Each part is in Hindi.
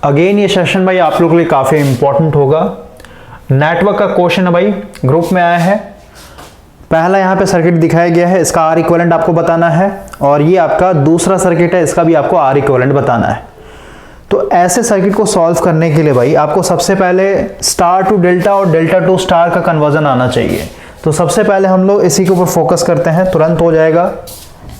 अगेन ये सेशन भाई आप लोगों के लिए काफ़ी इंपॉर्टेंट होगा। नेटवर्क का क्वेश्चन है भाई, ग्रुप में आया है। पहला यहाँ पे सर्किट दिखाया गया है, इसका आर इक्विवेलेंट आपको बताना है, और ये आपका दूसरा सर्किट है, इसका भी आपको आर इक्विवेलेंट बताना है। तो ऐसे सर्किट को सॉल्व करने के लिए भाई आपको सबसे पहले स्टार टू डेल्टा और डेल्टा टू स्टार का कन्वर्जन आना चाहिए। तो सबसे पहले हम लोग इसी के ऊपर फोकस करते हैं, तुरंत हो जाएगा।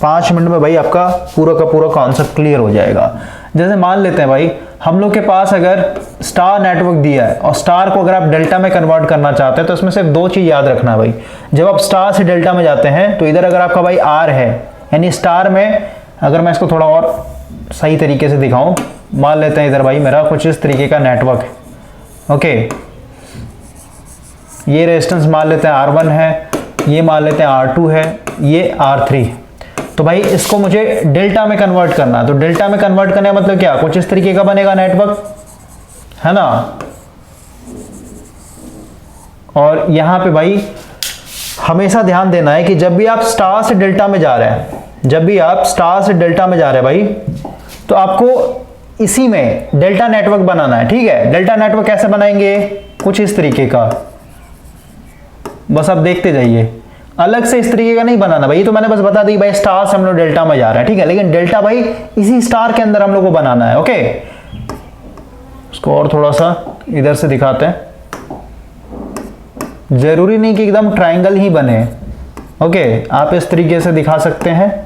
5 मिनट में भाई आपका पूरा का पूरा कॉन्सेप्ट क्लियर हो जाएगा। जैसे मान लेते हैं भाई हम लोग के पास अगर स्टार नेटवर्क दिया है और स्टार को अगर आप डेल्टा में कन्वर्ट करना चाहते हैं तो इसमें सिर्फ 2 चीज़ याद रखना है भाई। जब आप स्टार से डेल्टा में जाते हैं तो इधर अगर आपका भाई आर है, यानी स्टार में अगर मैं इसको थोड़ा और सही तरीके से दिखाऊं, मान लेते हैं इधर भाई मेरा कुछ इस तरीके का नेटवर्क है। ओके, ये रेजिस्टेंस मान लेते हैं R1 है, ये मान लेते हैं R2 है, ये R3 है। तो भाई इसको मुझे डेल्टा में कन्वर्ट करना है। तो डेल्टा में कन्वर्ट करने का मतलब क्या, कुछ इस तरीके का बनेगा नेटवर्क, है ना। और यहां पे भाई हमेशा ध्यान देना है कि जब भी आप स्टार से डेल्टा में जा रहे हैं, जब भी आप स्टार से डेल्टा में जा रहे हैं भाई, तो आपको इसी में डेल्टा नेटवर्क बनाना है। ठीक है, डेल्टा नेटवर्क कैसे बनाएंगे, कुछ इस तरीके का, बस आप देखते जाइए। अलग से इस तरीके का नहीं बनाना भाई, ये तो मैंने बस बता दी भाई स्टार से हम लोग डेल्टा में जा रहे हैं। ठीक है, लेकिन डेल्टा भाई इसी स्टार के अंदर हम लोग को बनाना है। ओके, इसको और थोड़ा सा इधर से दिखाते हैं। जरूरी नहीं कि एकदम ट्रायंगल ही बने। ओके, आप इस तरीके से दिखा सकते हैं।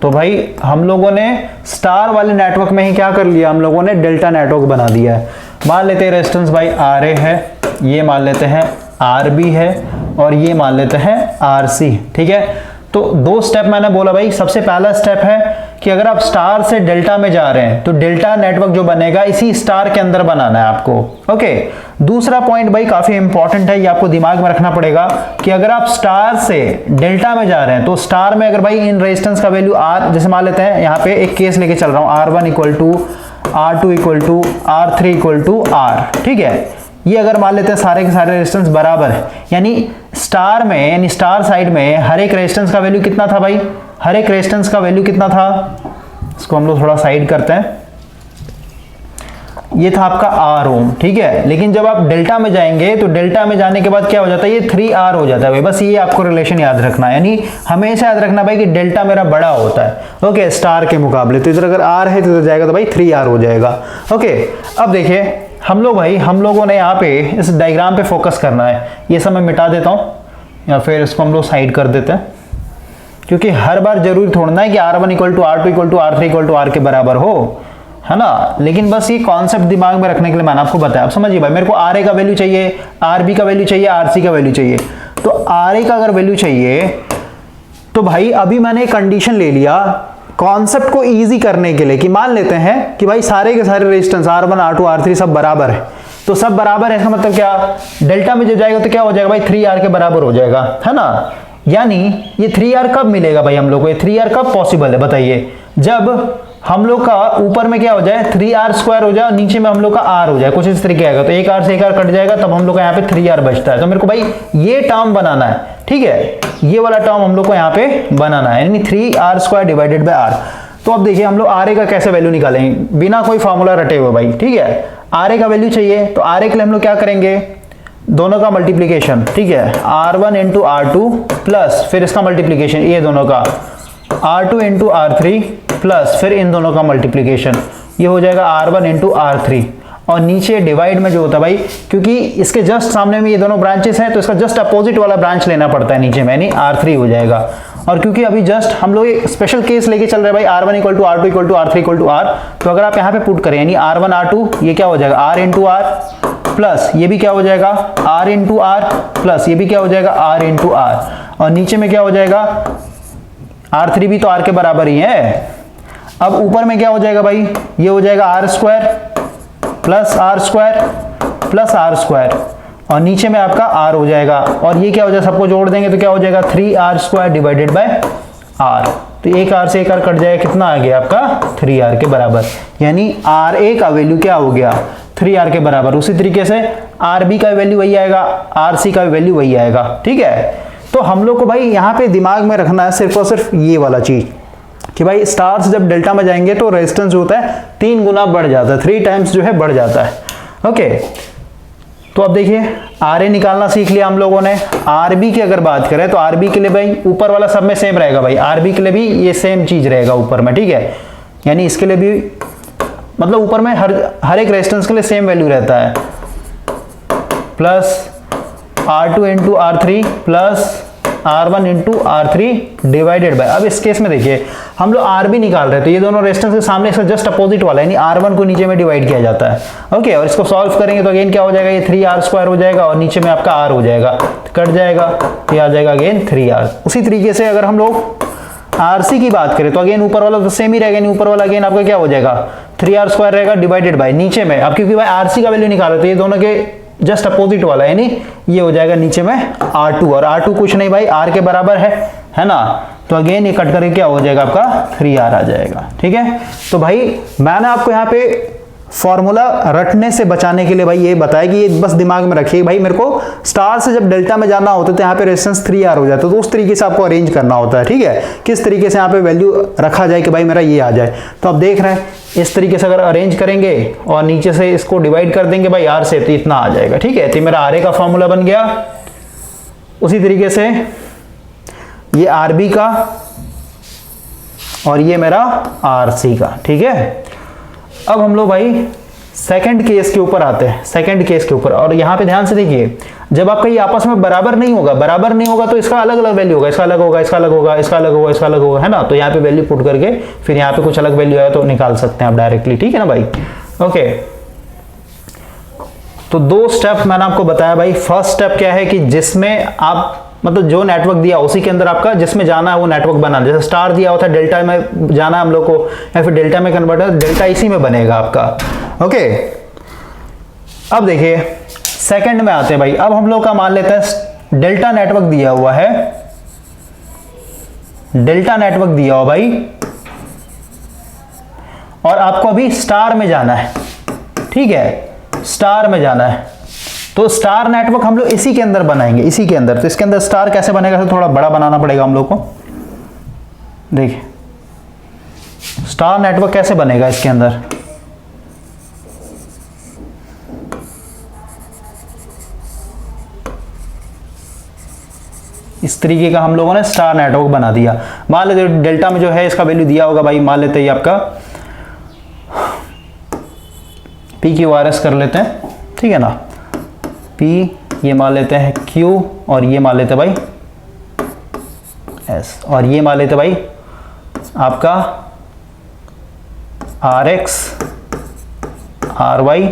तो भाई हम लोगों ने स्टार वाले नेटवर्क में ही क्या कर लिया, हम लोगों ने डेल्टा नेटवर्क बना दिया है। मान लेते हैं रेजिस्टेंस भाई RA है, ये मान लेते हैं RB है, और ये मान लेते हैं RC। ठीक है, तो 2 स्टेप मैंने बोला भाई। सबसे पहला स्टेप है कि अगर आप स्टार से डेल्टा में जा रहे हैं तो डेल्टा नेटवर्क जो बनेगा इसी स्टार के अंदर बनाना है आपको। ओके, दूसरा पॉइंट भाई काफी इंपॉर्टेंट है, ये आपको दिमाग में रखना पड़ेगा कि अगर आप स्टार से डेल्टा में जा रहे हैं तो स्टार में अगर भाई इन रेजिस्टेंस का वैल्यू R, जैसे मान लेते हैं यहाँ पे एक केस लेके चल रहा हूँ, R1 equal to R2 equal to R3 equal to R। ठीक है, ये अगर मान लेते हैं सारे के सारे रेजिस्टेंस बराबर है, यानी स्टार में, यानी स्टार साइड में हर एक रेजिस्टेंस का वैल्यू कितना था भाई, हर एक रेजिस्टेंस का वैल्यू कितना था, इसको हम लोग थोड़ा साइड करते हैं। ये था आपका R ओम। ठीक है, लेकिन जब आप डेल्टा में जाएंगे तो डेल्टा में जाने के बाद क्या हो जाता है, ये 3R हो जाता है भाई। बस ये आपको रिलेशन याद रखना है, यानी हमेशा याद रखना भाई कि डेल्टा मेरा बड़ा होता है ओके स्टार के मुकाबले। तो इधर अगर R है तो इधर जाएगा तो भाई 3R हो जाएगा। ओके, अब देखिए हम लोगों ने यहाँ पे इस डायग्राम पे फोकस करना है। ये सब मैं मिटा देता हूँ या फिर इसको हम लोग साइड कर देते हैं, क्योंकि हर बार जरूरी थोड़ा है कि R1 equal to R2 equal to R3 equal to R के बराबर हो, है ना। लेकिन बस ये कॉन्सेप्ट दिमाग में रखने के लिए मैंने आपको बताया। आप समझिए भाई, मेरे को RA का वैल्यू चाहिए, RB का वैल्यू चाहिए, RC का वैल्यू चाहिए। तो RA का अगर वैल्यू चाहिए तो भाई अभी मैंने एक कंडीशन ले लिया कॉन्सेप्ट को इजी करने के लिए, कि मान लेते हैं कि भाई सारे के सारे रेजिस्टेंस R1 R2 R3 सब बराबर है। तो सब बराबर है, इसका मतलब क्या, डेल्टा में जब जाएगा तो क्या हो जाएगा भाई 3R के बराबर हो जाएगा, है ना। यानी ये 3R कब मिलेगा भाई हम लोग को, ये 3R कब पॉसिबल है बताइए, जब हम लोग का ऊपर में क्या हो जाए 3R स्क्वायर हो जाए और नीचे में हम लोग का R हो जाए, कुछ इस तरीके आएगा। तो 1R से 1R कट जाएगा, तब हम लोग का यहाँ पे 3R बचता है। तो मेरे को भाई ये टर्म बनाना है। ठीक है, ये वाला टर्म हम लोग को यहाँ पे बनाना है, यानी 3R square divided by R। तो अब देखिए हम लोग RA का कैसे वैल्यू निकालेंगे बिना कोई फॉर्मूला रटे हुए भाई। ठीक है, RA का वैल्यू चाहिए तो RA के लिए हम लोग क्या करेंगे, दोनों का मल्टीप्लीकेशन। ठीक है, R1 इंटू R2 प्लस फिर इसका मल्टीप्लीकेशन, ये दोनों का R2 इंटू R3 प्लस फिर इन दोनों का मल्टीप्लीकेशन, ये हो जाएगा R1 इंटू R3। और नीचे डिवाइड में जो होता है भाई, क्योंकि इसके जस्ट सामने में ये दोनों ब्रांचेस हैं तो इसका जस्ट अपोजिट वाला ब्रांच लेना पड़ता है नीचे में, यानी R3 हो जाएगा। और क्योंकि अभी जस्ट हम लोग एक स्पेशल केस लेके चल रहे हैं भाई, R1 equal to R2 equal to R3 equal to R, तो अगर आप यहाँ पे पुट करें यानी R1 R2, ये क्या हो जाएगा R इंटू R प्लस ये भी क्या हो जाएगा R इंटू R प्लस ये भी क्या हो जाएगा R इंटू R, और नीचे में क्या हो जाएगा R3 भी तो R के बराबर ही है। अब ऊपर में क्या हो जाएगा भाई, ये हो जाएगा R square plus R square plus R square, और नीचे में आपका R हो जाएगा। और ये क्या हो जाएगा, सबको जोड़ देंगे तो क्या हो जाएगा 3R square divided by R। तो एक R से एक R कट जाएगा, कितना आ गया आपका 3R के बराबर, यानी RA का वैल्यू क्या हो गया 3R के बराबर। उसी तरीके से RB का वैल्यू वही आएगा, RC का वैल्यू वही आएगा। ठीक है, तो हम लोग को भाई यहाँ पे दिमाग में रखना है सिर्फ और सिर्फ ये वाला चीज कि भाई स्टार से जब डेल्टा में जाएंगे तो रेजिस्टेंस जो होता है 3 गुना बढ़ जाता है, 3 टाइम्स जो है बढ़ जाता है। ओके, तो अब देखिए आर ए निकालना सीख लिया हम लोगों ने। आर बी की अगर बात करें तो आर बी के लिए भाई ऊपर वाला सब में सेम रहेगा भाई, आर बी के लिए भी ये सेम चीज रहेगा ऊपर में, ठीक है। यानी इसके लिए भी मतलब ऊपर में हर एक रेजिस्टेंस के लिए सेम वैल्यू रहता है, plus R2 into R3 plus R1 into R3 divided by. अब इस केस में देखिए हम लोग RB निकाल रहे हैं तो ये दोनों रेजिस्टेंस के सामने इसका जस्ट अपोजिट वाला यानी R1 को नीचे में डिवाइड किया जाता है। ओके, और इसको सॉल्व करेंगे तो अगेन क्या हो जाएगा, ये 3R² हो जाएगा और नीचे में आपका R हो जाएगा, कट जाएगा, ये आ जाएगा अगेन 3R। उसी तरीके से अगर हम लोग RC की बात करें तो अगेन ऊपर वाला तो सेम ही रहेगा, ऊपर वाला अगेन आपका क्या हो जाएगा 3R² रहेगा डिवाइडेड बाय नीचे में। अब क्योंकि भाई RC का वैल्यू निकाल रहे तो ये दोनों के जस्ट अपोजिट वाला यानी ये हो जाएगा नीचे में R2, और R2 कुछ नहीं भाई R के बराबर है ना। तो अगेन ये कट करके क्या हो जाएगा आपका 3R आ जाएगा, ठीक है। तो भाई मैंने आपको यहाँ पे फॉर्मूला रटने से बचाने के लिए भाई ये बताया कि ये बस दिमाग में रखिए भाई, मेरे को स्टार से जब डेल्टा में जाना होता है तो यहाँ पे रेजिस्टेंस 3R हो जाता है, तो उस तरीके से आपको अरेंज करना होता है, ठीक है। किस तरीके से यहाँ पे वैल्यू रखा जाए कि भाई मेरा ये आ जाए। तो आप देख रहे हैं इस तरीके से अगर अरेंज करेंगे और नीचे से इसको डिवाइड कर देंगे भाई R से तो इतना आ जाएगा, ठीक है। तो मेरा RA का फॉर्मूला बन गया। उसी तरीके से ये RB का और ये मेरा RC का, ठीक है। अब हम लोग भाई सेकंड केस के ऊपर आते हैं, सेकंड केस के ऊपर। और यहाँ पे ध्यान से देखिए जब आपका ये आपस में बराबर नहीं होगा तो इसका अलग अलग वैल्यू होगा, इसका अलग होगा, इसका अलग होगा, इसका अलग होगा, इसका अलग होगा, है ना। तो यहाँ पे वैल्यू पुट करके फिर यहाँ पे कुछ अलग वैल्यू आया तो निकाल सकते हैं आप डायरेक्टली, ठीक है ना भाई। ओके, तो 2 स्टेप मैंने आपको बताया भाई। फर्स्ट स्टेप क्या है कि जिसमें आप मतलब जो नेटवर्क दिया उसी के अंदर आपका जिसमें जाना है वो नेटवर्क बनाना। जैसे स्टार दिया होता है डेल्टा में जाना है हम लोग को, या फिर डेल्टा में कन्वर्टर, डेल्टा इसी में बनेगा आपका। ओके, अब देखिए सेकंड में आते हैं भाई। अब हम लोग का मान लेते हैं डेल्टा नेटवर्क दिया हुआ है, डेल्टा नेटवर्क दिया हुआ भाई, और आपको अभी स्टार में जाना है, ठीक है, स्टार में जाना है। तो स्टार नेटवर्क हम लोग इसी के अंदर बनाएंगे, इसी के अंदर। तो इसके अंदर स्टार कैसे बनेगा, तो थोड़ा बड़ा बनाना पड़ेगा हम लोग को। देखिए स्टार नेटवर्क कैसे बनेगा इसके अंदर, इस तरीके का हम लोगों ने स्टार नेटवर्क बना दिया। मान लेते डेल्टा में जो है इसका वैल्यू दिया होगा भाई, मान लेते हैं आपका PQRS कर लेते हैं, ठीक है ना। P ये मान लेते हैं Q और ये मान लेते हैं भाई S, और ये मान लेते हैं भाई आपका RX, RY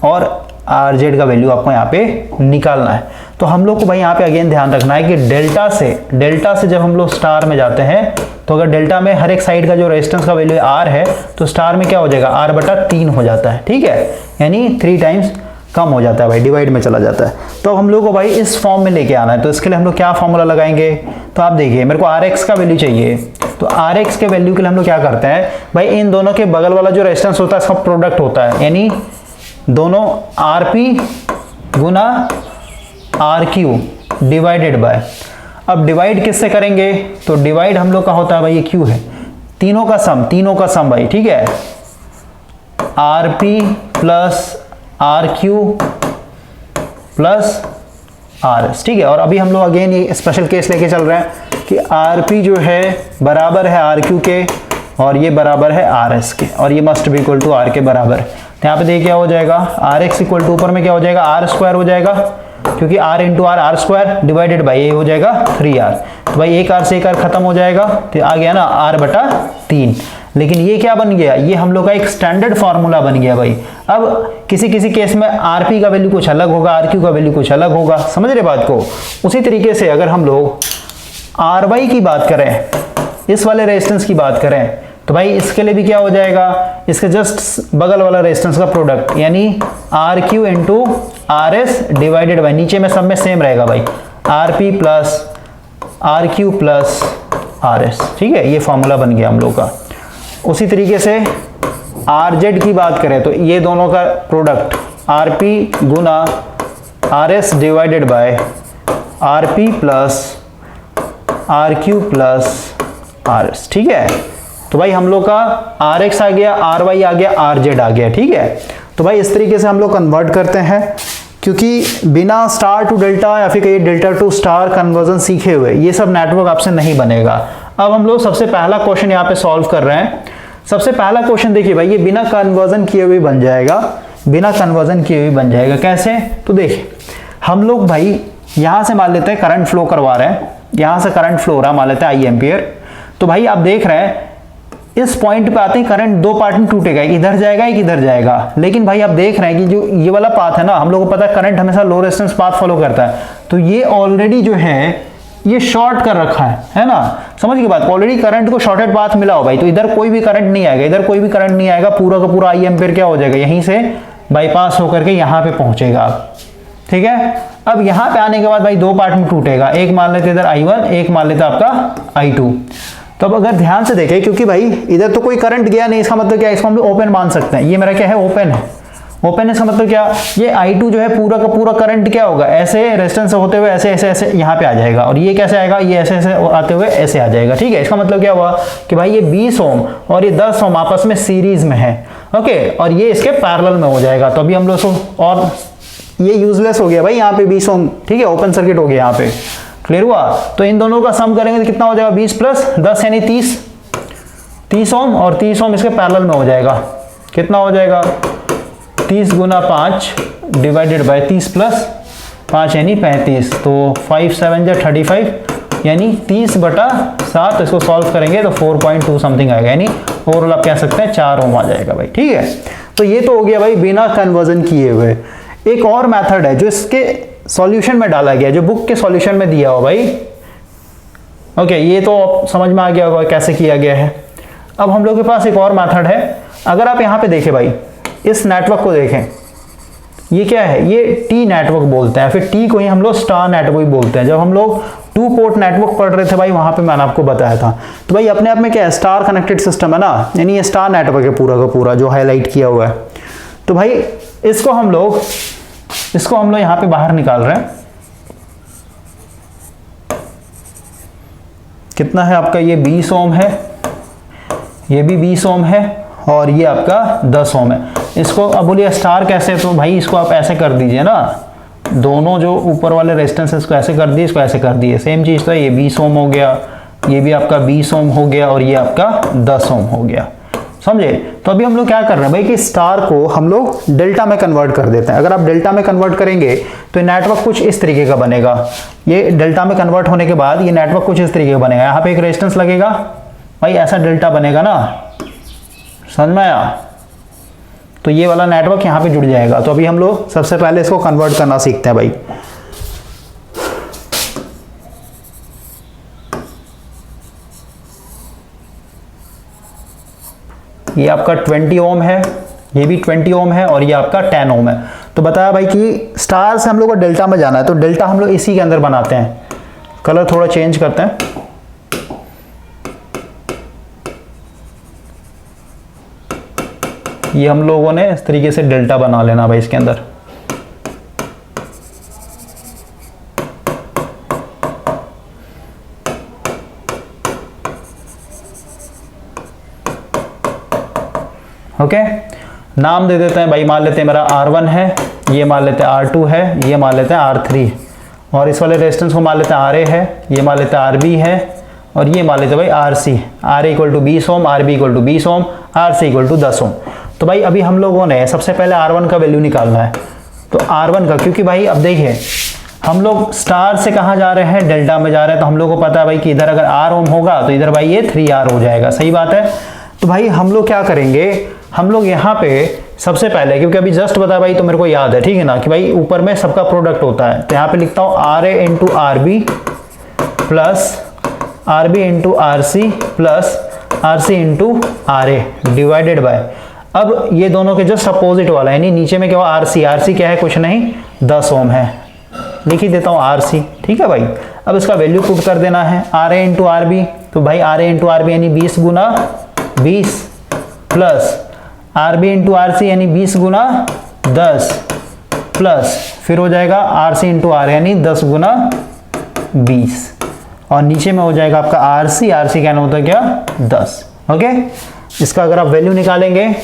और RZ का वैल्यू आपको यहाँ पे निकालना है। तो हम लोग को भाई यहाँ पे अगेन ध्यान रखना है कि डेल्टा से जब हम लोग स्टार में जाते हैं तो अगर डेल्टा में हर एक साइड का जो रेजिस्टेंस का वैल्यू R है तो स्टार में क्या हो जाएगा R/3 हो जाता है, ठीक है। यानी 3 टाइम्स कम हो जाता है भाई, डिवाइड में चला जाता है। तो हम लोग को भाई इस फॉर्म में लेके आना है। तो इसके लिए हम लोग क्या फॉर्मूला लगाएंगे, तो आप देखिए मेरे को RX का वैल्यू चाहिए। तो RX के वैल्यू के लिए हम लोग क्या करते हैं भाई, इन दोनों के बगल वाला जो रेजिस्टेंस होता है इसका प्रोडक्ट होता है, यानी दोनों RP Guna RQ divided by. अब डिवाइड किससे करेंगे, तो डिवाइड हम लोग का होता है भाई ये Q है, तीनों का सम भाई, ठीक है। RP plus RQ plus RS, ठीक है। और अभी हम लोग अगेन ये स्पेशल केस लेके चल रहे हैं कि RP जो है बराबर है RQ के और ये बराबर है RS के, और ये must be equal to R के बराबर। तो यहाँ पे देखिए क्या हो जाएगा, RX इक्वल टू ऊपर में क्या हो जाएगा R² हो जाएगा, क्योंकि R into R R² divided by ये हो जाएगा 3R। तो भाई एक R से एक R खत्म हो जाएगा, तो आ गया ना R/3। लेकिन ये क्या बन गया, ये हम लोग का एक स्टैंडर्ड फार्मूला बन गया भाई। अब किसी किसी केस में RP का वैल्यू कुछ अलग होगा, RQ का वैल्यू कुछ अलग होगा, समझ रहे बात को। उसी तरीके से अगर हम लोग RY की बात करें, इस वाले रेजिस्टेंस की बात करें, तो भाई इसके लिए भी क्या हो जाएगा, इसके जस्ट बगल वाला रेजिस्टेंस का प्रोडक्ट यानी RQ into RS divided by, नीचे में सब में सेम रहेगा भाई, RP plus RQ plus RS, ठीक है। ये फॉर्मूला बन गया हम लोग का। उसी तरीके से RZ की बात करें तो ये दोनों का प्रोडक्ट RP गुना RS divided by R P plus R Q plus R S, ठीक है। तो भाई हम लोग का आर एक्स आ गया, आर वाई आ गया, आर जेड आ गया, ठीक है। तो भाई इस तरीके से हम लोग कन्वर्ट करते हैं, क्योंकि बिना स्टार टू डेल्टा या फिर कहीं डेल्टा टू स्टार कन्वर्जन सीखे हुए ये सब नेटवर्क आपसे नहीं बनेगा। अब हम लोग सबसे पहला क्वेश्चन यहाँ पे सॉल्व कर रहे हैं। सबसे पहला क्वेश्चन देखिए भाई, ये बिना कन्वर्जन किए हुए बन जाएगा, बिना कन्वर्जन किए हुए बन जाएगा। कैसे? तो देखिए हम लोग भाई यहाँ से मान लेते हैं करंट फ्लो करवा रहे हैं, यहाँ से करंट फ्लो हो रहा है, मान लेते हैं आई एम्पियर। तो भाई आप देख रहे हैं इस पॉइंट पे आते ही करंट दो पार्ट में टूटेगा, एक इधर जाएगा एक इधर जाएगा। लेकिन भाई आप देख रहे हैं कि जो ये वाला पाथ है ना, हम लोगों को पता है करंट हमेशा लो रेजिस्टेंस पाथ फॉलो करता है, तो ये ऑलरेडी जो है ये शॉर्ट कर रखा है ना। समझ की बात, ऑलरेडी करंट को शॉर्टेड पाथ मिला हो भाई, तो इधर कोई भी करंट नहीं आएगा, इधर कोई भी करंट नहीं आएगा, पूरा का पूरा आई एम्पियर क्या हो जाएगा, यहीं से बाईपास होकर के यहाँ पे पहुंचेगा, ठीक है। अब यहाँ पे आने के बाद भाई दो पार्ट में टूटेगा, एक मान लेते इधर I1, एक मान लेते आपका I2। तो अब अगर ध्यान से देखें, क्योंकि भाई इधर तो कोई करंट गया नहीं, इसका मतलब क्या है, इसको हम लोग ओपन मान सकते हैं। ये मेरा क्या है, ओपन है। ओपन इसका मतलब क्या, ये I2 जो है पूरा का पूरा करंट क्या होगा, ऐसे रेजिस्टेंस से होते हुए ऐसे ऐसे ऐसे यहाँ पे आ जाएगा, और ये कैसे आएगा, ये ऐसे ऐसे आते हुए ऐसे आ जाएगा, ठीक है। इसका मतलब क्या हुआ कि भाई ये 20 ओम और ये 10 ओम आपस में सीरीज में है, ओके, और ये इसके पैरेलल में हो जाएगा। तो अभी हम लोग और ये यूजलेस हो गया भाई, यहाँ पे 20 ओम, ठीक है, ओपन सर्किट हो गया यहाँ पे, क्लियर हुआ। तो इन दोनों का सम करेंगे तो कितना हो जाएगा, 20 प्लस 10 यानी 30 ओम, और 30 ओम इसके पैरेलल में हो जाएगा, कितना हो जाएगा 30 गुना 5 डिवाइडेड बाय 30 प्लस 5 यानी 35, तो 5 7 जा 35 यानी 30/7। इसको सॉल्व करेंगे तो 4.2 समथिंग आएगा, यानी ओवरऑल आप कह सकते हैं 4 ओम आ जाएगा भाई, ठीक है। तो ये तो हो गया भाई बिना कन्वर्जन किए हुए। एक और मेथड है जो इसके सॉल्यूशन में डाला गया, जो बुक के सॉल्यूशन में दिया हो भाई, ओके, ये तो समझ में आ गया होगा कैसे किया गया है। अब हम लोग के पास एक और मेथड है। अगर आप यहाँ पे देखें भाई, इस नेटवर्क को देखें, ये क्या है, ये टी नेटवर्क बोलते हैं, फिर टी को ही हम लोग स्टार नेटवर्क बोलते हैं। जब हम लोग 2 पोर्ट नेटवर्क पढ़ रहे थे भाई, वहां पे मैंने आपको बताया था। तो भाई अपने आप में क्या है, स्टार कनेक्टेड सिस्टम है ना, यानी ये स्टार नेटवर्क है पूरा का पूरा जो हाईलाइट किया हुआ है। तो भाई इसको हम लोग यहां पे बाहर निकाल रहे हैं। कितना है आपका, ये 20 ओम है, ये भी 20 ओम है, और ये आपका 10 ओम है। इसको अब बोलिए स्टार कैसे, तो भाई इसको आप ऐसे कर दीजिए ना, दोनों जो ऊपर वाले रेजिस्टेंस इसको ऐसे कर दिए, इसको ऐसे कर दिए, सेम चीज। तो ये 20 ओम हो गया, ये भी आपका 20 ओम हो गया, और ये आपका 10 ओम हो गया, समझे। तो अभी हम लोग क्या कर रहे हैं भाई कि स्टार को हम लोग डेल्टा में कन्वर्ट कर देते हैं। अगर आप डेल्टा में कन्वर्ट करेंगे तो नेटवर्क कुछ इस तरीके का बनेगा। ये डेल्टा में कन्वर्ट होने के बाद ये नेटवर्क कुछ इस तरीके का बनेगा। यहाँ पे एक रेजिस्टेंस लगेगा भाई, ऐसा डेल्टा बनेगा ना, समझ में आया। तो ये वाला नेटवर्क यहाँ पे जुड़ जाएगा। तो अभी हम लोग सबसे पहले इसको कन्वर्ट करना सीखते हैं भाई। ये आपका 20 ओम है, ये भी 20 ओम है, और ये आपका 10 ओम है। तो बताया भाई कि स्टार से हम लोग को डेल्टा में जाना है, तो डेल्टा हम लोग इसी के अंदर बनाते हैं। कलर थोड़ा चेंज करते हैं, ये हम लोगों ने इस तरीके से डेल्टा बना लेना भाई इसके अंदर। ओके, नाम दे देते हैं भाई, मान लेते हैं मेरा R1 है, ये मान लेते हैं R2 है, ये मान लेते हैं R3, और इस वाले रेजिस्टेंस को मान लेते हैं RA है, ये मान लेते हैं RB है, और ये मान लेते हैं भाई RC। RA equal to 20 ohm, RB equal to 20 ohm, RC equal to 10 ohm. तो भाई अभी हम लोगों ने सबसे पहले R1 का वैल्यू निकालना है। तो R1 का, क्योंकि भाई अब देखिए हम लोग स्टार से कहाँ जा रहे हैं, डेल्टा में जा रहे हैं, तो हम लोग को पता है भाई कि इधर अगर R ओम होगा तो इधर भाई ये 3R हो जाएगा, सही बात है। तो भाई हम लोग क्या करेंगे, हम लोग यहाँ पे सबसे पहले, क्योंकि अभी जस्ट बताया भाई तो मेरे को याद है, ठीक है ना, कि भाई ऊपर में सबका प्रोडक्ट होता है। तो यहाँ पे लिखता हूँ RA into RB plus RB into RC plus RC into RA divided by, अब ये दोनों के जस्ट अपोजिट वाला, यानी नीचे में क्या हुआ RC क्या है, कुछ नहीं 10 ओम है, लिख ही देता हूँ RC, ठीक है भाई। अब इसका वैल्यू पुट कर देना है RA इंटू RB, तो भाई RA इंटू RB यानी 20 गुना 20 प्लस RB इंटू RC यानी 20 गुना 10 प्लस फिर हो जाएगा RC इंटू R यानी 10 गुना 20 और नीचे में हो जाएगा आपका RC, RC कहना होता है क्या 10। ओके, इसका अगर आप वैल्यू निकालेंगे,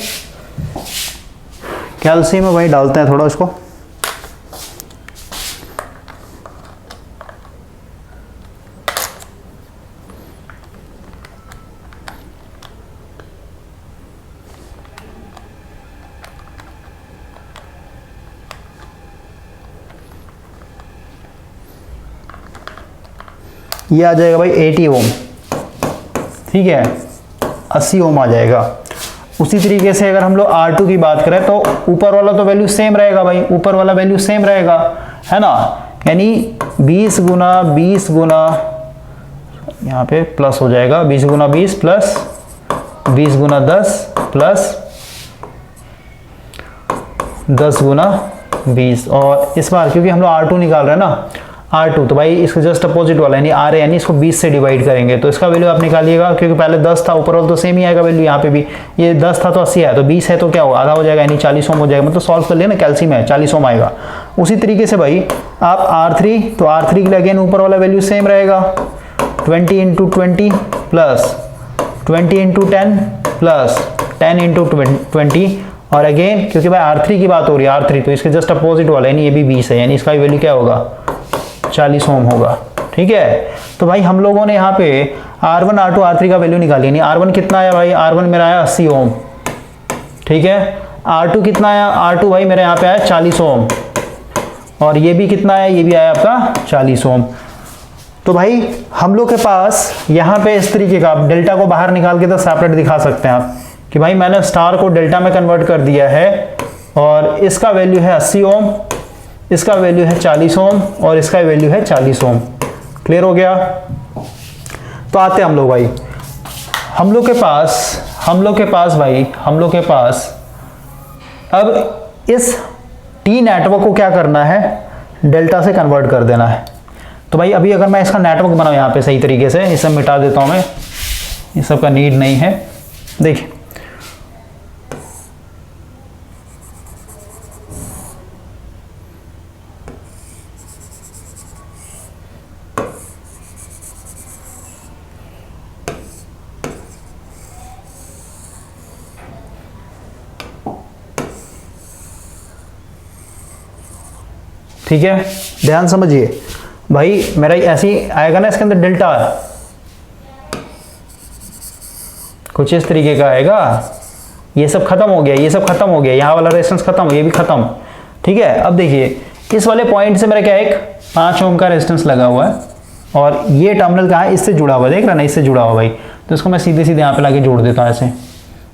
कैल्शियम में वही डालते हैं थोड़ा उसको, ये आ जाएगा भाई 80 ओम, ठीक है, 80 ओम आ जाएगा। उसी तरीके से अगर हम लोग R2 की बात करें तो ऊपर वाला तो वैल्यू सेम रहेगा भाई, ऊपर वाला वैल्यू सेम रहेगा, है ना, यानी 20 गुना यहाँ पे प्लस हो जाएगा, 20 गुना 20 प्लस 20 गुना 10 प्लस 10 गुना 20। और इस बार क्योंकि हम लोग R2 निकाल रहे हैं ना, R2 तो भाई इसको जस्ट अपोजिट वाला यानी RA, यानी इसको 20 से डिवाइड करेंगे तो इसका वैल्यू आप निकालिएगा, क्योंकि पहले 10 था, ऊपर वाला तो सेम ही आएगा वैल्यू, यहाँ पे भी ये 10 था तो 80 है, तो 20 है तो क्या होगा, आधा हो जाएगा, यानी 40 ओम हो जाएगा। मतलब सॉल्व कर लिया ना, कैल्शियम है 40 ओम आएगा। उसी तरीके से भाई आप R3, तो R3 के लिए अगेन ऊपर वाला वैल्यू सेम रहेगा, 20 into 20 plus 20 into 10 plus 10 into 20, और अगेन क्योंकि भाई R3 की बात हो रही है, R3 तो इसके जस्ट अपोजिट वाला यानी ये भी 20 है, यानी इसका वैल्यू क्या होगा 40 ओम होगा। ठीक है, तो भाई हम लोगों ने यहाँ पे R1, R2, R3 का वैल्यू निकाली, यानी R1 कितना आया भाई, R1 मेरा आया 80 ओम, ठीक है, R2 कितना आया, R2 भाई मेरे यहाँ पे आया 40 ओम, और ये भी कितना आया, ये भी आया आपका 40 ओम। तो भाई हम लोग के पास यहाँ पे इस तरीके का, आप डेल्टा को बाहर निकाल के तो सेपरेट दिखा सकते हैं आप कि भाई मैंने स्टार को डेल्टा में कन्वर्ट कर दिया है, और इसका वैल्यू है 80 ओम, इसका वैल्यू है 40 ओम, और इसका वैल्यू है 40 ओम। क्लियर हो गया। तो आते हैं हम लोग भाई, हम लोग के पास अब इस टी नेटवर्क को क्या करना है, डेल्टा से कन्वर्ट कर देना है। तो भाई अभी अगर मैं इसका नेटवर्क बनाऊँ यहाँ पे सही तरीके से, इसे मिटा देता हूँ मैं, ये सब का नीड नहीं है। देखिए ठीक है, ध्यान समझिए भाई, मेरा ऐसे ही आएगा ना, इसके अंदर डेल्टा कुछ इस तरीके का आएगा, ये सब खत्म हो गया, ये सब खत्म हो गया, यहाँ वाला रेजिस्टेंस खत्म, ये भी खत्म। ठीक है, अब देखिए इस वाले पॉइंट से मेरा क्या एक 5 ओम का रेजिस्टेंस लगा हुआ है, और ये टर्मिनल कहाँ है, इससे जुड़ा हुआ है, देख रहा ना, इससे जुड़ा हुआ भाई। तो इसको मैं सीधे सीधे यहाँ पे लाके जोड़ देता हूँ ऐसे,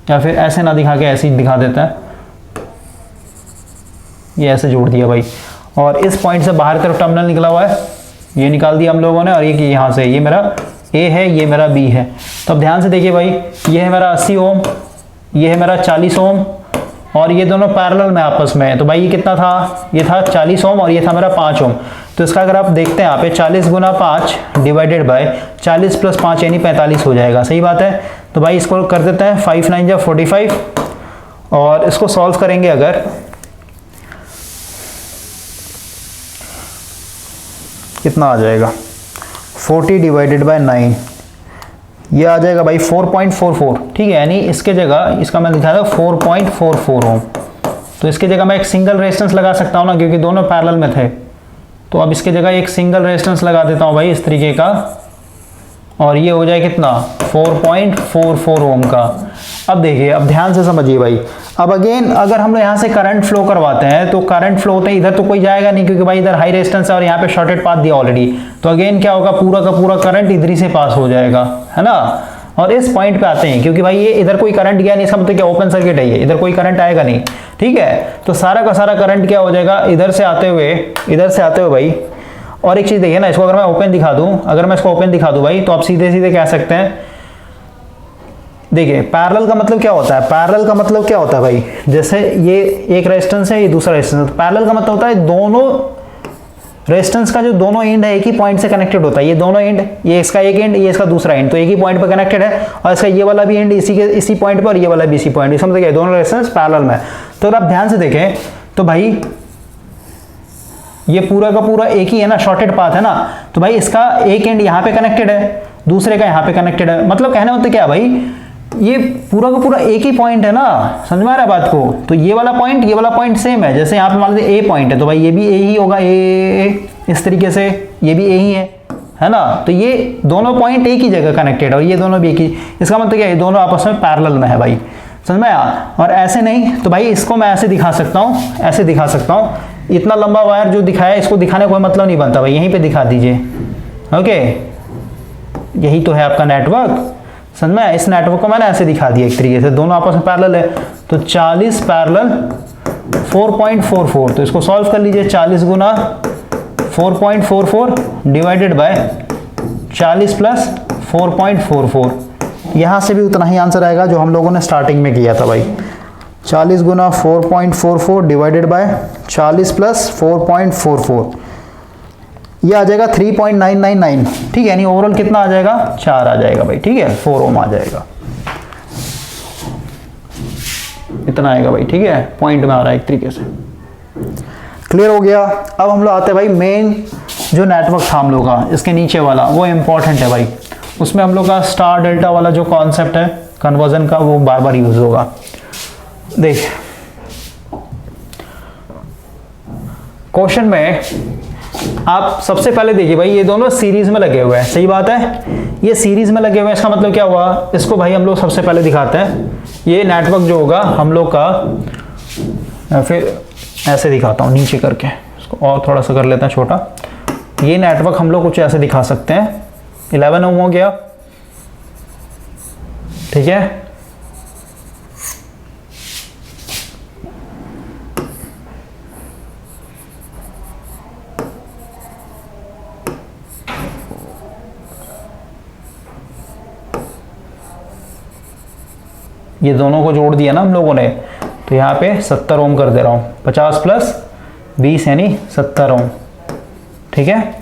या फिर ऐसे ना दिखा के ऐसे ही दिखा देता है, ये ऐसे जोड़ दिया भाई। और इस पॉइंट से बाहर तरफ टर्मिनल निकला हुआ है, ये निकाल दिया हम लोगों ने, और ये यहाँ से, ये मेरा A है, ये मेरा B है। तो अब ध्यान से देखिए भाई, ये है मेरा 80 ओम, ये है मेरा 40 ओम, और ये दोनों पैरेलल में आपस में है। तो भाई ये कितना था, ये था 40 ओम, और ये था मेरा 5 ओम। तो इसका अगर आप देखते हैं यहाँ पे 40 गुना 5 डिवाइडेड बाय 40 प्लस 5 यानी 45 हो जाएगा। सही बात है। तो भाई इसको कर देते हैं, 5 9 जा 45, और इसको सॉल्व करेंगे अगर, कितना आ जाएगा, 40 डिवाइडेड बाय 9, ये आ जाएगा भाई 4.44। ठीक है, यानी इसके जगह इसका मैं लिखा था 4.44 ओम। तो इसके जगह मैं एक सिंगल रेजिस्टेंस लगा सकता हूँ ना, क्योंकि दोनों पैरेलल में थे। तो अब इसके जगह एक सिंगल रेजिस्टेंस लगा देता हूँ भाई इस तरीके का, और ये हो जाए कितना, 4.44 ओम का। अब देखिए, अब ध्यान से समझिए भाई, अब अगेन अगर हम लोग यहाँ से करंट फ्लो करवाते हैं, तो करंट फ्लो होते हैं, इधर तो कोई जाएगा नहीं, क्योंकि भाई इधर हाई रेजिस्टेंस है और यहाँ पे शॉर्टेड पाथ दिया ऑलरेडी। तो अगेन क्या होगा, पूरा का पूरा करंट इधर ही से पास हो जाएगा, है ना। और इस पॉइंट पे आते हैं, क्योंकि भाई ये इधर कोई करंट गया नहीं, इसका मतलब क्या, ओपन सर्किट है ये, इधर कोई करंट आएगा नहीं। ठीक है, तो सारा का सारा करंट क्या हो जाएगा, इधर से आते हुए भाई। और एक चीज देखिए ना, इसको अगर मैं ओपन दिखा दूं, भाई, तो आप सीधे सीधे कह सकते हैं, देखिए पैरेलल का मतलब क्या होता है, भाई, जैसे ये एक रेजिस्टेंस है, ये दूसरा रेजिस्टेंस। पैरेलल का मतलब होता है दोनों रेजिस्टेंस का जो दोनों एंड है एक ही पॉइंट से कनेक्टेड होता है। ये दोनों एंड, ये इसका एक एंड, ये इसका दूसरा एंड, तो एक ही पॉइंट पर कनेक्टेड है, और इसका ये वाला भी एंड इसी पॉइंट पर, और ये वाला भी इसी पॉइंट। इसका मतलब क्या है, दोनों रेजिस्टेंस पैरेलल में। तो अगर आप ध्यान से देखें तो भाई ये पूरा का पूरा एक ही है ना, शॉर्टेड पाथ है ना, तो भाई इसका एक एंड यहाँ पे कनेक्टेड है, दूसरे का यहाँ पे कनेक्टेड है, मतलब कहने मतलब क्या भाई, ये पूरा का पूरा एक ही पॉइंट है ना, समझ में आ रहा है बात को। तो ये वाला पॉइंट सेम है, जैसे यहाँ पे मान लीजिए ए पॉइंट है तो भाई ये भी ए ही होगा, ए इस तरीके से ये भी ए ही है ना। तो ये दोनों पॉइंट एक ही जगह कनेक्टेड है और ये दोनों भी एक ही, इसका मतलब क्या है, ये दोनों आपस में पैरेलल में है भाई, समझ में आया। और ऐसे नहीं तो भाई इसको मैं ऐसे दिखा सकता हूँ, ऐसे दिखा सकता हूँ, इतना लंबा वायर जो दिखाया इसको दिखाने का कोई मतलब नहीं बनता भाई, यहीं पे दिखा दीजिए। ओके, यही तो है आपका नेटवर्क, समझ में। इस नेटवर्क को मैंने ऐसे दिखा दिया एक तरीके से, दोनों आपस में पैरेलल है, तो 40 पैरेलल 4.44, तो इसको सॉल्व कर लीजिए। 40 गुना 4.44 डिवाइडेड बाय 40 प्लस 4.44, यहाँ से भी उतना ही आंसर आएगा जो हम लोगों ने स्टार्टिंग में किया था भाई। 40 गुना 4.44 डिवाइडेड बाय 40 प्लस 4.44, ये आ जाएगा 3.999, ठीक है। यानी ओवरऑल कितना आ जाएगा, 4 आ जाएगा भाई, ठीक है, 4 ओम आ जाएगा, इतना आएगा भाई, ठीक है, पॉइंट में आ रहा है एक तरीके से। क्लियर हो गया। अब हम लोग आते हैं भाई मेन जो नेटवर्क था हम लोग का, इसके नीचे वाला वो इंपॉर्टेंट है भाई, उसमें हम लोग का स्टार डेल्टा वाला जो कॉन्सेप्ट है कन्वर्जन का वो बार बार यूज होगा। देख क्वेश्चन में आप सबसे पहले देखिए भाई, ये दोनों सीरीज में लगे हुए हैं, सही बात है, ये सीरीज में लगे हुए हैं, इसका मतलब क्या हुआ, इसको भाई हम लोग सबसे पहले दिखाते हैं। ये नेटवर्क जो होगा हम लोग का, फिर ऐसे दिखाता हूँ नीचे करके, इसको और थोड़ा सा कर लेते हैं छोटा। ये नेटवर्क हम लोग कुछ ऐसे दिखा सकते हैं, 11 ओम हो गया, ठीक है, ये दोनों को जोड़ दिया ना हम लोगों ने, तो यहाँ पे 70 ओम कर दे रहा हूँ, 50 प्लस 20 यानी 70 ओम, ठीक है।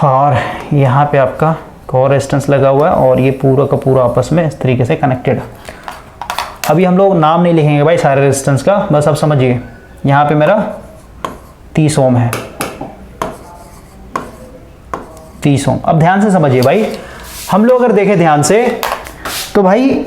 और यहाँ पे आपका कोर रेजिस्टेंस लगा हुआ है और ये पूरा का पूरा आपस में इस तरीके से कनेक्टेड है। अभी हम लोग नाम नहीं लिखेंगे भाई सारे रेजिस्टेंस का, बस आप समझिए। यहाँ पे मेरा 30 ओम है, 30 ओम। अब ध्यान से समझिए भाई, हम लोग अगर देखें ध्यान से तो भाई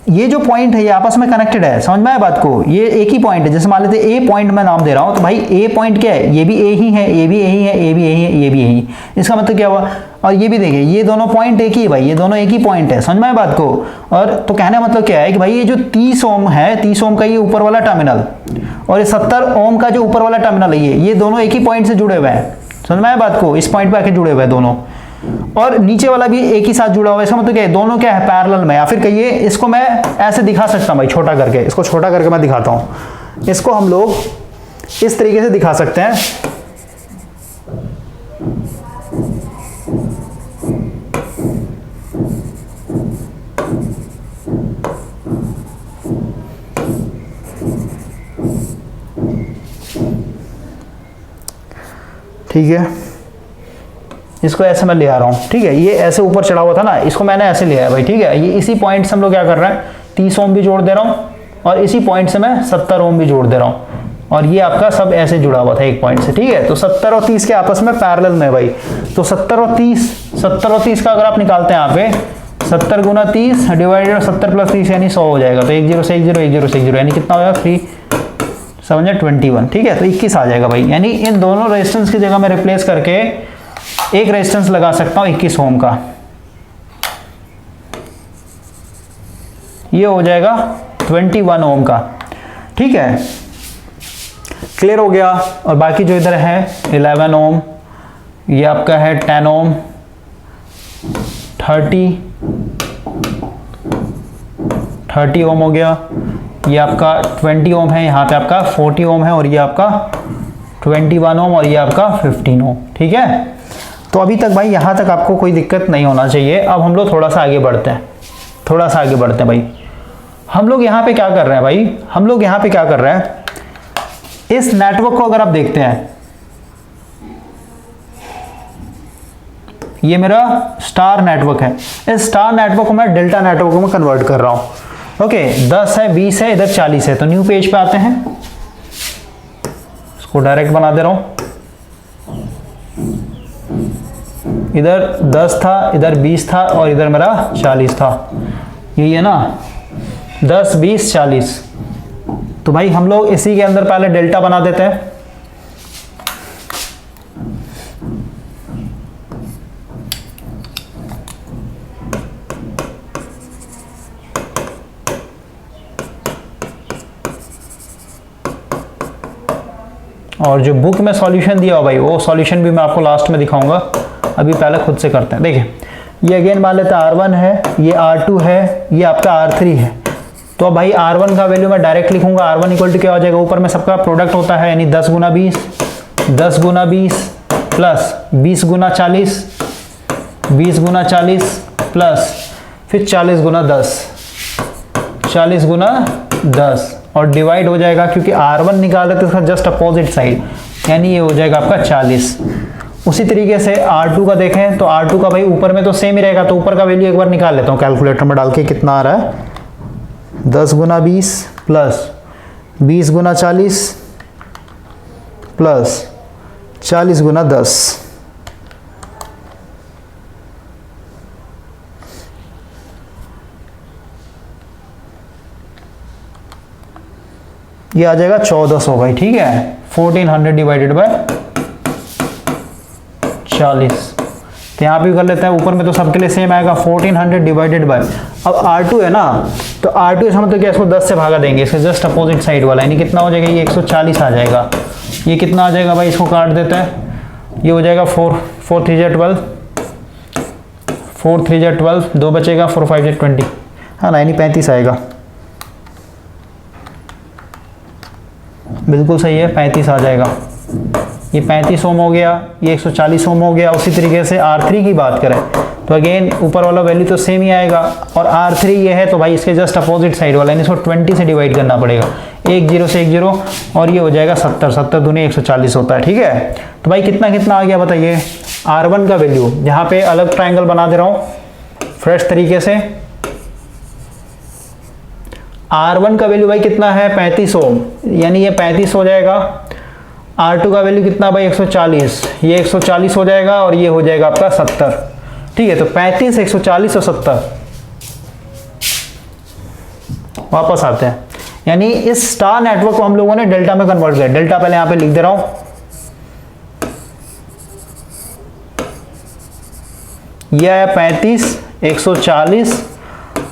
ये जो पॉइंट है ये आपस में कनेक्टेड है, समझ में आया बात को, ये एक ही पॉइंट है। जैसे मान लेते ए पॉइंट मैं नाम दे रहा हूं, तो भाई ए पॉइंट क्या है, ये भी ए ही है, ये भी ए ही है, ये भी ए ही है, ये भी ए ही, इसका मतलब क्या हुआ। और ये भी देखिए ये दोनों पॉइंट एक ही है भाई, ये दोनों एक ही पॉइंट है, समझ में आया बात को। और तो कहने का मतलब क्या है कि भाई ये जो 30 ओम है, 30 ओम का ये ऊपर वाला टर्मिनल और ये 70 ओम का जो ऊपर वाला टर्मिनल है, ये दोनों एक ही पॉइंट से जुड़े हुए हैं, समझ में आया बात को, इस पॉइंट पे आके जुड़े हुए हैं दोनों, और नीचे वाला भी एक ही साथ जुड़ा हुआ है। इसका मतलब क्या है, दोनों क्या है, पैरेलल में। या फिर कहिए इसको मैं ऐसे दिखा सकता हूं भाई, छोटा करके, इसको छोटा करके मैं दिखाता हूं। इसको हम लोग इस तरीके से दिखा सकते हैं, ठीक है। इसको ऐसे मैं ले आ रहा हूँ, ठीक है, ये ऐसे ऊपर चढ़ा हुआ था ना, इसको मैंने ऐसे ले आया भाई, ठीक है। ये इसी पॉइंट से हम लोग क्या कर रहे हैं, 30 ओम भी जोड़ दे रहा हूँ और इसी पॉइंट से मैं 70 ओम भी जोड़ दे रहा हूँ, और ये आपका सब ऐसे जुड़ा हुआ था एक पॉइंट से, ठीक है। तो 70 और 30 के आपस में पैरेलल में भाई, तो 70 और 30 का अगर आप निकालते हैं यहाँ पे, 70 गुना 30 डिवाइडेड 70 प्लस 30 यानी 100 हो जाएगा। तो 1 0 से 1 0 1 0 से 1 0 यानी कितना हो जाएगा, 3 7 21, ठीक है। तो 21 आ जाएगा भाई, यानी इन दोनों रेजिस्टेंस की जगह मैं रिप्लेस करके एक रेजिस्टेंस लगा सकता हूं 21 ओम का, ये हो जाएगा 21 ओम का, ठीक है। क्लियर हो गया। और बाकी जो इधर है 11 ओम, ये आपका है 10 ओम, 30 ओम हो गया, ये आपका 20 ओम है, यहाँ पे आपका 40 ओम है, और ये आपका 21 ओम, और ये आपका 15 ओम, ठीक है। तो अभी तक भाई यहाँ तक आपको कोई दिक्कत नहीं होना चाहिए। अब हम लोग थोड़ा सा आगे बढ़ते हैं, थोड़ा सा आगे बढ़ते हैं भाई। हम लोग यहाँ पे क्या कर रहे हैं भाई, हम लोग यहाँ पे क्या कर रहे हैं, इस नेटवर्क को अगर आप देखते हैं, ये मेरा स्टार नेटवर्क है, इस स्टार नेटवर्क को मैं डेल्टा नेटवर्क में कन्वर्ट कर रहा हूं। ओके, 10 है, 20 है, इधर 40 है, तो न्यू पेज पे आते हैं, इसको डायरेक्ट बना दे रहा हूं। इधर 10 था, इधर 20 था और इधर मेरा 40 था, यही है ना, 10 20 40। तो भाई हम लोग इसी के अंदर पहले डेल्टा बना देते हैं। और जो बुक में सॉल्यूशन दिया हो भाई, वो सॉल्यूशन भी मैं आपको लास्ट में दिखाऊंगा, अभी पहले खुद से करते हैं। देखिए ये अगेन मान लेते हैं R1 है, ये R2 है, ये आपका R3 है। तो भाई R1 का वैल्यू मैं डायरेक्ट लिखूंगा, R1 इक्वल टू क्या हो जाएगा, ऊपर में सबका प्रोडक्ट होता है, यानी 10 गुना 20, 10 गुना 20 प्लस 20 गुना 40, 20 गुना 40 प्लस फिर 40 गुना 10, 40 गुना 10 और डिवाइड हो जाएगा, क्योंकि R1 निकाल रहे थे इसका जस्ट अपोजिट साइड, यानी ये हो जाएगा आपका 40। उसी तरीके से R2 का देखें तो R2 का भाई ऊपर में तो सेम ही रहेगा, तो ऊपर का वैल्यू एक बार निकाल लेता हूँ कैलकुलेटर में डाल के, कितना आ रहा है, 10 गुना 20 प्लस 20 गुना 40 प्लस 40 गुना 10। ये आ जाएगा 1400 भाई, ठीक है, 1400 डिवाइडेड बाय 40। तो यहाँ भी कर लेते हैं, ऊपर में तो सबके लिए सेम आएगा, 1400 डिवाइडेड बाय, अब R2 है ना, तो R2 इसका मतलब क्या, इसको 10 से भागा देंगे, इसके जस्ट अपोजिट साइड वाला, यानी कितना हो जाएगा, ये 140 आ जाएगा। ये कितना आ जाएगा भाई, इसको काट देते हैं, ये हो जाएगा 4 3 जा 12, 4 3 जा 12, 2 बचेगा, 4 5 जा 20, हाँ ना, यानी 35 आएगा, बिल्कुल सही है, 35 आ जाएगा। ये 35 ओम हो गया, ये 140 ओम हो गया। उसी तरीके से R3 की बात करें तो अगेन ऊपर वाला वैल्यू तो सेम ही आएगा, और R3 ये है तो भाई इसके जस्ट अपोजिट साइड वाला, यानी इसको 20 से डिवाइड करना पड़ेगा, 1 0 से 1 0, और ये हो जाएगा 70, 70 दूनी 140 होता है, ठीक है। तो भाई कितना कितना आ गया बताइए, R1 का वैल्यू, यहाँ पे अलग ट्राइंगल बना दे रहा हूँ फ्रेश तरीके से। R1 का वैल्यू भाई कितना है, 35 ओम, यानी ये 35 हो जाएगा। R2 का वैल्यू कितना भाई, 140, ये 140 हो जाएगा, और ये हो जाएगा आपका 70, ठीक है। तो 35 140 और 70 वापस आते हैं, यानी इस स्टार नेटवर्क को हम लोगों ने डेल्टा में कन्वर्ट किया। डेल्टा पहले यहां पे लिख दे रहा हूं, यह है 35 140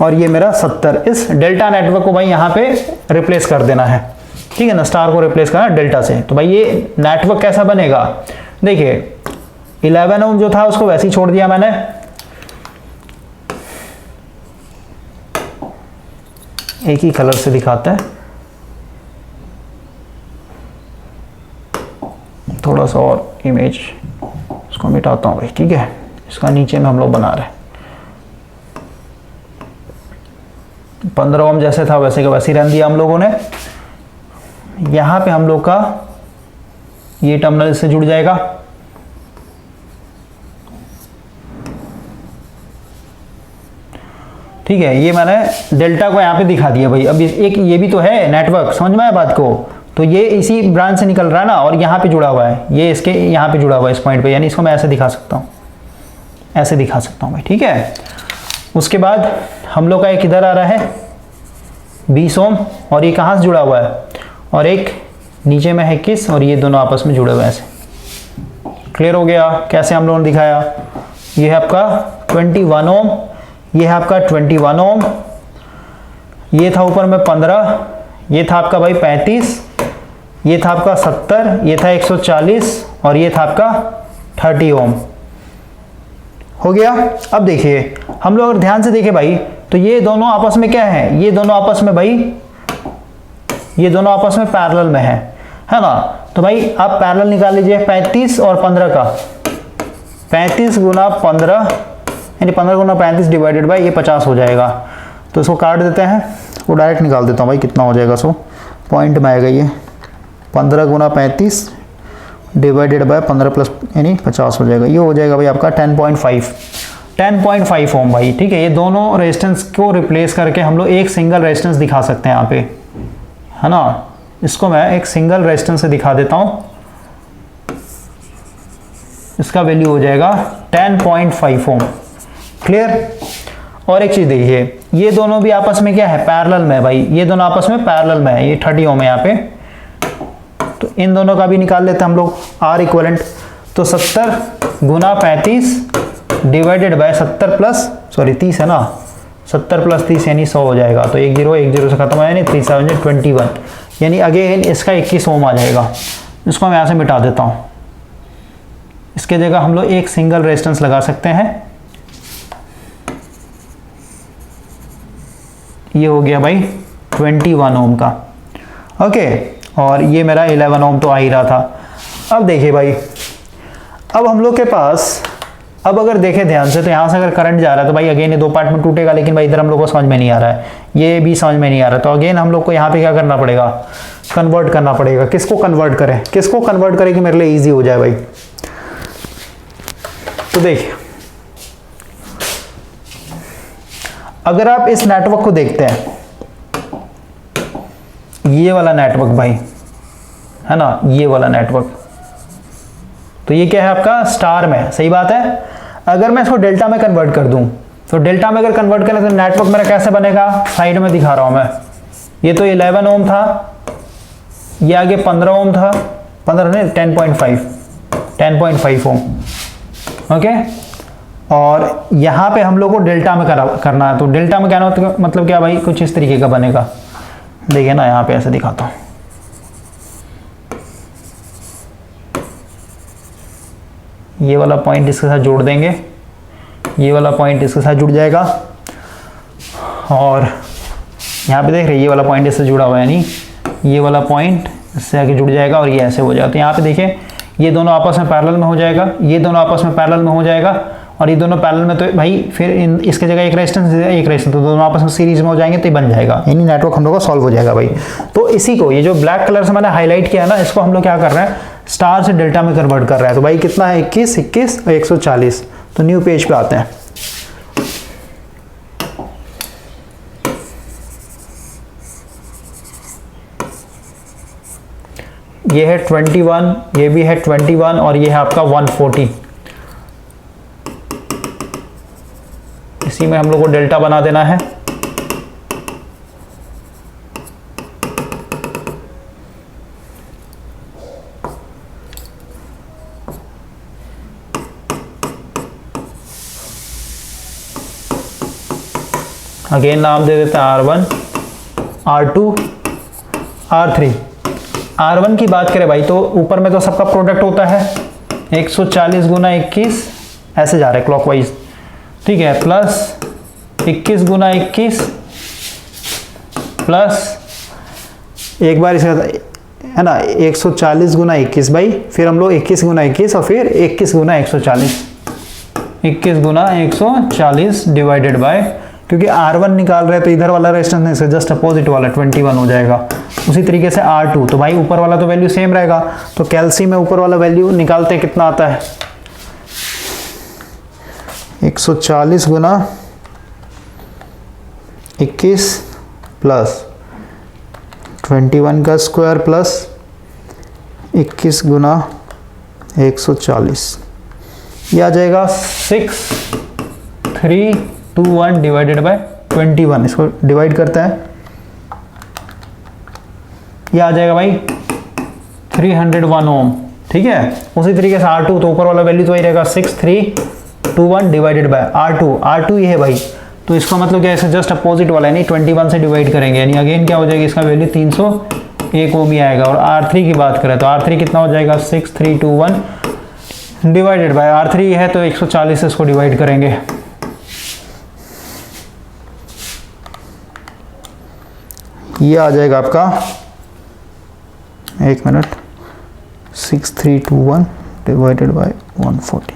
और ये मेरा 70। इस डेल्टा नेटवर्क को भाई यहाँ पे रिप्लेस कर देना है, ठीक है ना, स्टार को रिप्लेस करना डेल्टा से। तो भाई ये नेटवर्क कैसा बनेगा, देखिए 11 ओम जो था उसको वैसे ही छोड़ दिया मैंने, एक ही कलर से दिखाते हैं, थोड़ा सा और इमेज इसको मिटाता हूँ भाई, ठीक है। इसका नीचे में हम लोग बना रहे हैं, 15 ओम जैसे था वैसे का वैसे ही रहने दिया हम लोगों ने। यहाँ पे हम लोग का ये टर्मिनल से जुड़ जाएगा, ठीक है। ये मैंने डेल्टा को यहाँ पे दिखा दिया भाई। अब एक ये भी तो है नेटवर्क, समझ में आया बात को, तो ये इसी ब्रांच से निकल रहा है ना, और यहाँ पे जुड़ा हुआ है, ये इसके यहाँ पे जुड़ा हुआ है इस पॉइंट पे, यानी इसको मैं ऐसे दिखा सकता हूँ, ऐसे दिखा सकता हूँ भाई, ठीक है। उसके बाद हम लोग का एक इधर आ रहा है 20 ओम, और ये कहाँ से जुड़ा हुआ है, और एक नीचे में है 21, और ये दोनों आपस में जुड़े हुए हैं ऐसे। क्लियर हो गया कैसे हम लोगों ने दिखाया। ये है आपका 21 ओम, ये है आपका 21 ओम, ये था ऊपर में 15, ये था आपका भाई 35, ये था आपका 70, ये था 140, और ये था आपका 30 ओम। हो गया। अब देखिए हम लोग अगर ध्यान से देखें भाई, तो ये दोनों आपस में क्या है, ये दोनों आपस में भाई, ये दोनों आपस में पैरेलल में है ना। तो भाई आप पैरेलल निकाल लीजिए 35 और 15 का, 35 गुना 15 यानी 15 गुना 35 डिवाइडेड बाय ये 50 हो जाएगा। तो इसको काट देते हैं, वो डायरेक्ट निकाल देता हूँ भाई कितना हो जाएगा। सो पॉइंट में आएगा ये 15 गुना 35 डिवाइडेड बाय 15 प्लस यानी 50 हो जाएगा। ये हो जाएगा भाई आपका 10.5 ओम भाई, ठीक है। ये दोनों रेजिस्टेंस को रिप्लेस करके हम लोग एक सिंगल रेजिस्टेंस दिखा सकते हैं यहाँ पे, है ना। इसको मैं एक सिंगल रेजिस्टेंस से दिखा देता हूँ। इसका वैल्यू हो जाएगा 10.5 ओम। क्लियर। और एक चीज़ देखिए, ये दोनों भी आपस में क्या है, पैरेलल में है भाई, ये दोनों आपस में पैरेलल में है, ये 30 ओम है यहाँ पे, तो इन दोनों का भी निकाल लेते हैं हम लोग आर इक्वलेंट। तो 70 गुना 35 डिवाइडेड बाय 70 प्लस 30 है ना, 70 प्लस 30 यानी 100 हो जाएगा। तो 1 0 से खत्म हो यानी 3 7 21, यानी अगेन इसका 21 ओम आ जाएगा। इसको मैं यहाँ से मिटा देता हूँ, इसके जगह हम लोग एक सिंगल रेजिस्टेंस लगा सकते हैं। ये हो गया भाई 21 ओम का। ओके, और ये मेरा 11 ओम तो आ ही रहा था। अब देखिए भाई, अब हम लोग के पास, अब अगर देखें ध्यान से, तो यहाँ से अगर करंट जा रहा है तो भाई अगेन ये दो पार्ट में टूटेगा, लेकिन भाई इधर हम लोग को समझ में नहीं आ रहा है, ये भी समझ में नहीं आ रहा। तो अगेन हम लोग को यहाँ पे क्या करना पड़ेगा, कन्वर्ट करना पड़ेगा। किसको कन्वर्ट करें, किसको कन्वर्ट करें कि मेरे लिए ईजी हो जाए भाई। तो देखिए, अगर आप इस नेटवर्क को देखते हैं, ये वाला नेटवर्क भाई है ना, ये वाला नेटवर्क, तो ये क्या है आपका स्टार में, सही बात है। अगर मैं इसको डेल्टा में कन्वर्ट कर दूं, तो डेल्टा में अगर कन्वर्ट करें तो नेटवर्क मेरा कैसे बनेगा, साइड में दिखा रहा हूं मैं। ये तो 11 ओम था, ये आगे 15 ओम था, 15 नहीं 10.5 ओम। ओके, और यहाँ पे हम लोग को डेल्टा में करना है। तो डेल्टा में क्या मतलब क्या भाई, कुछ इस तरीके का बनेगा। देखिए ना, यहाँ पे ऐसे दिखाता हूँ, ये वाला पॉइंट इसके साथ जोड़ देंगे, ये वाला पॉइंट इसके साथ जुड़ जाएगा, और यहाँ पे देख रहे हैं ये वाला पॉइंट इससे जुड़ा हुआ है, यानी ये वाला पॉइंट इससे आगे जुड़ जाएगा और ये ऐसे हो जाएगा। तो यहाँ पे देखिए, ये दोनों आपस में पैरेलल में हो जाएगा, ये दोनों आपस में पैरेलल में हो जाएगा, और ये दोनों पैरेलल में, तो भाई फिर इसके जगह एक रेजिस्टेंस, तो दोनों आपस में सीरीज में हो जाएंगे, तो ये बन जाएगा, यानी नेटवर्क हम लोग का सॉल्व हो जाएगा भाई। तो इसी को, ये जो ब्लैक कलर से मैंने हाईलाइट किया है ना, इसको हम लोग क्या कर रहे हैं, स्टार से डेल्टा में कन्वर्ट कर रहे हैं। तो भाई कितना है, 21 21 और 140। तो न्यू पेज पे आते हैं। ये है 21, ये भी है 21, और ये है आपका 140। इसी में हम लोग को डेल्टा बना देना है। अगेन नाम दे देते हैं R1, R2, R3। R1 की बात करें भाई, तो ऊपर में तो सबका प्रोडक्ट होता है 140 गुना 21, ऐसे जा रहा है क्लॉकवाइज, ठीक है, प्लस 21 गुना 21 प्लस एक बार इसे है ना 140 गुना 21 भाई, फिर हम लोग 21 गुना 21 और फिर 21 गुना 140, 21 गुना 140 डिवाइडेड बाय, क्योंकि R1 निकाल रहे हैं तो इधर वाला रेजिस्टेंस से जस्ट अपोजिट वाला 21 हो जाएगा। उसी तरीके से R2, तो भाई ऊपर वाला तो वैल्यू सेम रहेगा, तो कैल्सी में ऊपर वाला वैल्यू निकालते कितना आता है, 140 गुना 21 प्लस 21 का स्क्वायर प्लस 21 गुना 140, ये आ जाएगा 6321 डिवाइडेड बाय 21। इसको डिवाइड करते हैं, ये आ जाएगा भाई 301 ओम, ठीक है। उसी तरीके से R2, तो ऊपर वाला वैल्यू तो वही रहेगा 6321 डिवाइडेड बाय R2 ये है भाई, तो इसका मतलब क्या है, इसका जस्ट अपोजिट वाला है, यानी 21 से डिवाइड करेंगे, यानी अगेन क्या हो जाएगा, इसका वैल्यू 301 ओम ही आएगा। और R3 की बात करें तो R3 कितना हो जाएगा, 6321 डिवाइडेड बाय R3 है तो 140 से इसको डिवाइड करेंगे, ये आ जाएगा आपका, एक मिनट, 6321 डिवाइडेड बाय 140,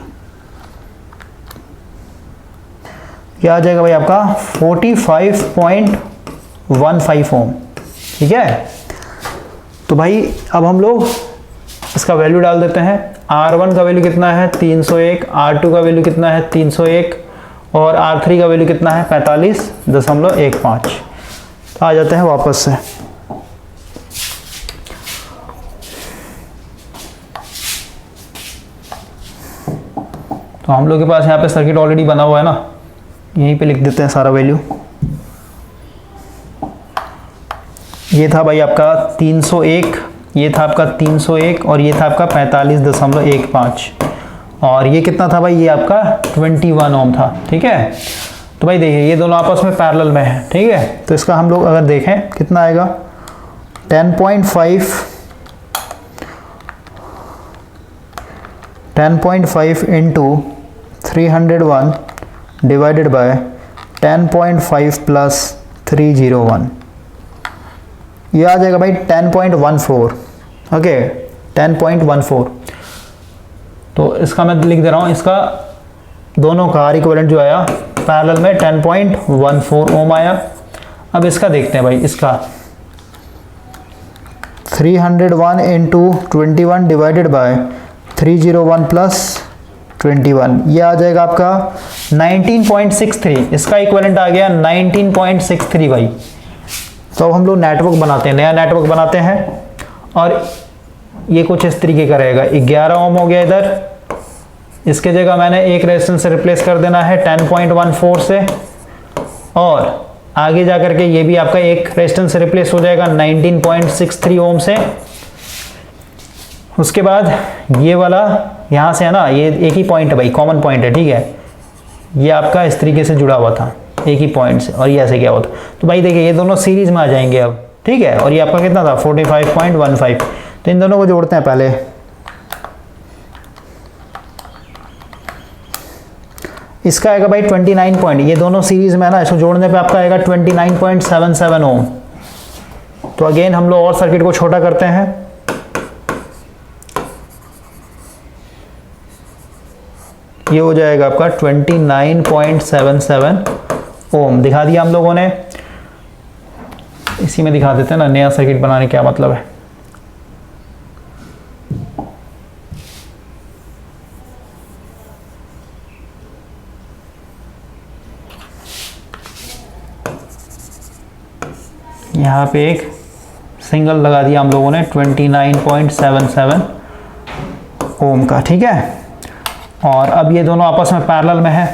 ये आ जाएगा भाई आपका 45.15 ओम, ठीक है। तो भाई अब हम लोग इसका वैल्यू डाल देते हैं। R1 का वैल्यू कितना है 301, R2 का वैल्यू कितना है 301 और R3 का वैल्यू कितना है 45.15। तो आ जाते हैं वापस से। तो हम लोग के पास यहाँ पे सर्किट ऑलरेडी बना हुआ है ना, यहीं पे लिख देते हैं सारा वैल्यू। ये था भाई आपका 301, ये था आपका 301 और ये था आपका 45.15 और ये कितना था भाई, ये आपका 21 ओम था। ठीक है, तो भाई देखिए ये दोनों आपस में पैरेलल में है। ठीक है, तो इसका हम लोग अगर देखें कितना आएगा, 10.5 इंटू 301 डिवाइडेड बाय 10.5 प्लस 301, ये आ जाएगा भाई 10.14। ओके 10.14। तो इसका मैं लिख दे रहा हूँ, इसका दोनों का आर इक्विवेलेंट जो आया पैरेलल में 10.14 ओम आया। अब इसका देखते हैं भाई, इसका 301 इंटू 21 डिवाइडेड बाय 301 प्लस 21, ये आ जाएगा आपका 19.63। इसका इक्विवेलेंट आ गया 19.63 भाई। तो अब हम लोग नेटवर्क बनाते हैं, नया नेटवर्क बनाते हैं और ये कुछ इस तरीके का रहेगा। 11 ओम हो गया इधर, इसके जगह मैंने एक रेजिस्टेंस से रिप्लेस कर देना है 10.14 से, और आगे जाकर के ये भी आपका एक रेजिस्टेंस से रिप्लेस हो जाएगा 19.63 ओम से। उसके बाद ये वाला यहाँ से है ना, ये एक ही पॉइंट है भाई, कॉमन पॉइंट है। ठीक है, ये आपका इस तरीके से जुड़ा हुआ था एक ही पॉइंट से, और ये ऐसे क्या हुआ था। तो भाई देखिए ये दोनों सीरीज में आ जाएंगे अब। ठीक है, और ये आपका कितना था 45.15। तो इन दोनों को जोड़ते हैं पहले। इसका आएगा भाई 29 पॉइंट, ये दोनों सीरीज में है ना, इसको जोड़ने पे आपका आएगा 29.77 ओम। तो अगेन हम लोग और सर्किट को छोटा करते हैं। ये हो जाएगा आपका 29.77 ओम। दिखा दिया हम लोगों ने, इसी में दिखा देते हैं ना, नया सर्किट बनाने क्या मतलब है। यहाँ पे एक सिंगल लगा दिया हम लोगों ने 29.77 ओम का। ठीक है, और अब ये दोनों आपस में पैरेलल में है,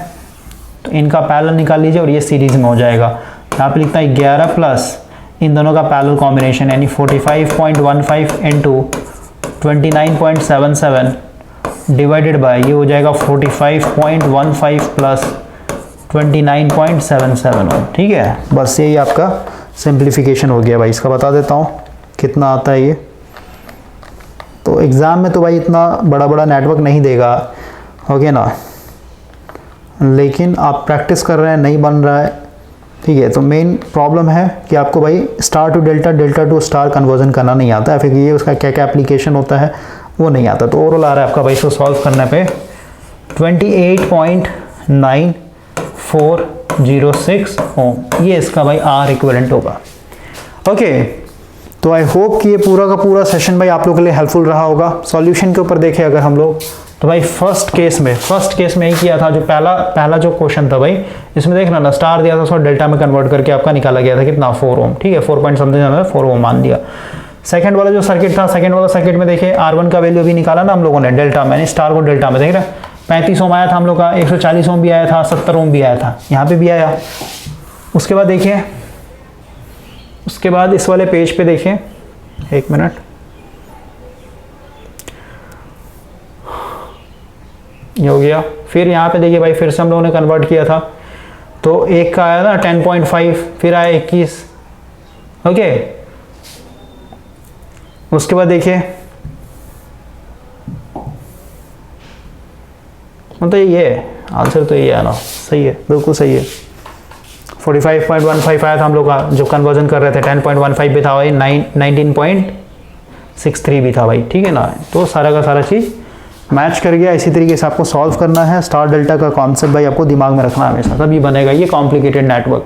तो इनका पैरेलल निकाल लीजिए और ये सीरीज में हो जाएगा। यहाँ पे लिखता है 11 प्लस इन दोनों का पैरेलल कॉम्बिनेशन, यानी 45.15 इंटू 29.77 डिवाइडेड बाय, ये हो जाएगा 45.15 प्लस 29.77 ओम। ठीक है, बस यही आपका सिंप्लीफिकेशन हो गया भाई। इसका बता देता हूँ कितना आता है ये। तो एग्ज़ाम में तो भाई इतना बड़ा बड़ा नेटवर्क नहीं देगा, ओके ना, लेकिन आप प्रैक्टिस कर रहे हैं, नहीं बन रहा है। ठीक है, तो मेन प्रॉब्लम है कि आपको भाई star to delta, delta to star conversion करना नहीं आता है, फिर ये उसका क्या क्या एप्लीकेशन होता है वो नहीं आता। तो ओवरऑल आ रहा है आपका भाई इसको सॉल्व करने पे 28.9406 ओम। ये इसका भाई आर इक्विवेलेंट होगा। ओके, तो आई होप कि ये पूरा का पूरा सेशन भाई आप लोगों के लिए हेल्पफुल रहा होगा। सॉल्यूशन के ऊपर देखें अगर हम लोग, तो भाई फर्स्ट केस में यही किया था, जो पहला जो क्वेश्चन था भाई, इसमें देखना ना, स्टार दिया था, उसको डेल्टा में कन्वर्ट करके आपका निकाला गया था कितना 4 ओम। ठीक है, 4 पॉइंट समथिंग 4 ओम मान दिया। सेकंड वाला जो सर्किट था, सेकंड वाला सर्किट में देखिए R1 का वैल्यू भी निकाला ना हम लोगों ने डेल्टा में, स्टार को डेल्टा में, देख रहे हैं 35 ओम आया था हम लोग का, 140 ओम भी आया था, 70 ओम भी आया था, यहाँ पे भी आया। उसके बाद देखिए, उसके बाद इस वाले पेज पे देखिए, एक मिनट, ये हो गया। फिर यहाँ पे देखिए भाई, फिर से हम लोगों ने कन्वर्ट किया था, तो एक का आया ना 10.5, फिर आया 21। ओके, उसके बाद देखिए, मतलब ये आंसर तो ये है ना, सही है, बिल्कुल सही है। 45.15 आया था हम लोग का, जो कन्वर्जन कर रहे थे, 10.15 भी था भाई, 19.63 भी था भाई। ठीक है ना, तो सारा का सारा चीज़ मैच कर गया। इसी तरीके से आपको सॉल्व करना है। स्टार डेल्टा का कॉन्सेप्ट भाई आपको दिमाग में रखना है हमेशा, तभी बनेगा ये कॉम्प्लिकेटेड नेटवर्क।